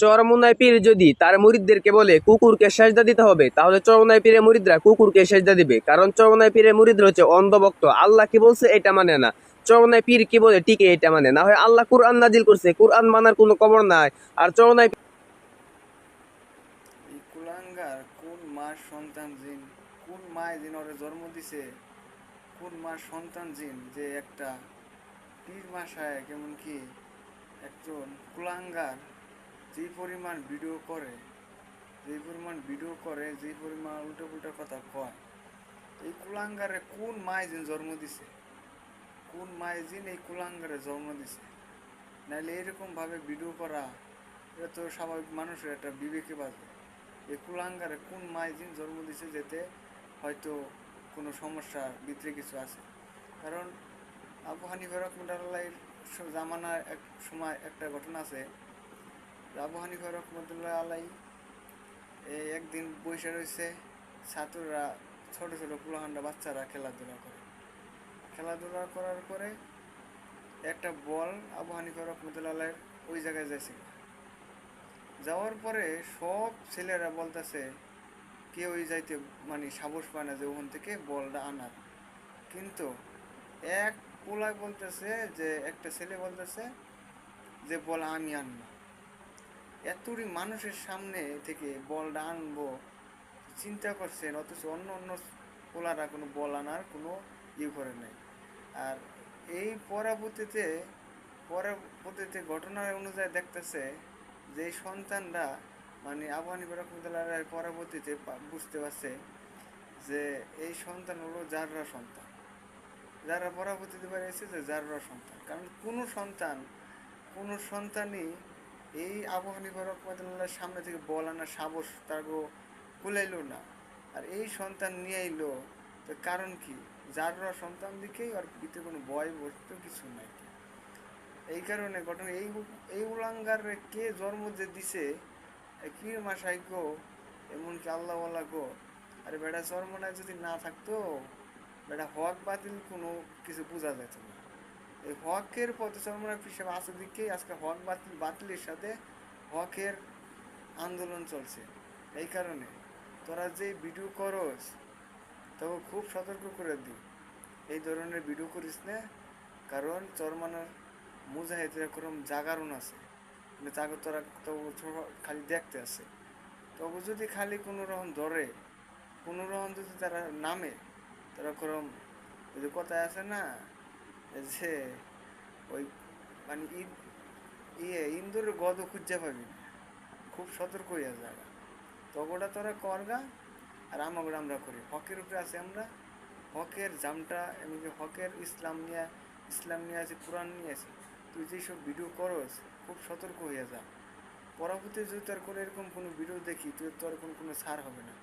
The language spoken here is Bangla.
চরমোনাই পীর যদি তার মুরিদদেরকে বলে কুকুরকে সেজদা দিতে হবে, তাহলে চরমোনাই পীরের মুরিদরা কুকুরকে সেজদা দিবে, কারণ চরমোনাই পীরের মুরিদরা হচ্ছে অন্ধভক্ত। আল্লাহ কি বলছে এটা মানে না, চরমোনাই পীর কি বলে টিকে এটা মানে না। হয় আল্লাহ কুরআন নাজিল করছে, কুরআন মানার কোনো খবর নাই। আর চরমোনাই এই কুলাঙ্গার কোন মার সন্তান জিন, কোন মায় জিন ওরে জন্ম দিছে, কোন মার সন্তান জিন যে একটা পীর মাসায় কেমন কি একজন কুলাঙ্গার যেই পরিমাণ ভিডিও করে, যেই পরিমাণ উল্টো পুল্টা কথা কয়, এই কুলাঙ্গারে কোন মায় জিন জন্ম দিছে, কোন মায় জিন এই কুলাঙ্গারে জন্ম দিছে? নাইলে এরকম ভাবে ভিডিও করা এটা তো স্বাভাবিক মানুষের একটা বিবেকে বাজে। এই কুলাঙ্গারে কোন মায় জিন জন্ম দিছে যেতে হয়তো কোনো সমস্যার ভিতরে কিছু আছে। কারণ আবু হানিফা রহমতুল্লাহ জামানার এক সময় একটা ঘটনা আছে। আবু হানিফা রহমতুল্লাহ আলাই এই একদিন বসে রয়েছে, ছাত্ররা ছোট ছোট কুলাহান্ডা বাচ্চারা খেলাধুলা করার পরে একটা বল আবু হানিফা রহমতুল্লাহ ওই জায়গায় যাইছিল। যাওয়ার পরে সব ছেলেরা বলতেছে কেউ ওই যাইতে মানে সাহস পায় না যে ওখান থেকে বলটা আনার। কিন্তু এক পোলায় বলতেছে, যে একটা ছেলে বলতেছে যে বল আমি আনবো। এতটি মানুষের সামনে থেকে বলটা আনবো চিন্তা করছেন, অথচ অন্য অন্য পোলারা কোনো বল আনার কোনো করে নাই। আর এই পরবর্তীতে ঘটনার অনুযায়ী দেখতেছে যে এই সন্তানরা মানে আবু হানিফা রহমতুল্লাহ পরবর্তীতে বুঝতে পারছে যে এই সন্তান হলো যাররা সন্তান, যারা পরবর্তীতে বেরিয়েছে যে যাররা সন্তান। কারণ কোনো সন্তানই এই আবু হানিফা রহমতুল্লাহর সামনে থেকে বল আনার সাহস তার কুলাইলো না। আর এই সন্তান নিয়ে এলো, তো কারণ কি? যাররা সন্তান দিকেই আর ভিতরে কোনো ভয় বস্তু কিছু নাই। এই কারণে ঘটনা এই উলাঙ্গার কে জন্ম যে দিছে কি মাসাই গো, এমনকি আল্লাহ গো। আরে বেটা চরমনায় যদি না থাকতো, বেটা হক বাতিল কোনো কিছু বোঝা যেত না। এই হকের পথে চরমনায় হিসেবে আছে দিকেই আজকে হক বাতিলের সাথে হকের আন্দোলন চলছে। এই কারণে তোরা যে ভিডিও করস তবে খুব সতর্ক করে দিই, এই ধরনের ভিডিও করিস না। কারণ চরমানার মুজাহিদের এরকম জাগরণ আছে, মানে জাগর তোরা তো খালি দেখতে আছে। তবু যদি খালি কোনো রকম ধরে, কোনো রকম যদি তারা নামে, তারা ওরকম ওই যে কথায় আছে না যে ওই মানে ইন্দুরের গদ খুঁজে পাবি না। খুব সতর্ক হইয়া যাগা, তগোটা তোরা করগা। আর আমাগুলো আমরা করি, হকের উপরে আছি আমরা, হকের জামটা এমনকি হকের ইসলাম নিয়ে আছে, কোরআন নিয়ে আছে। তুই যেসব ভিডিও করস খুব সতর্ক হইয়া যা। পরবর্তী যদি তোর কোনো এরকম কোনো ভিডিও দেখি, তুই তোর কোনো ছাড় হবে না।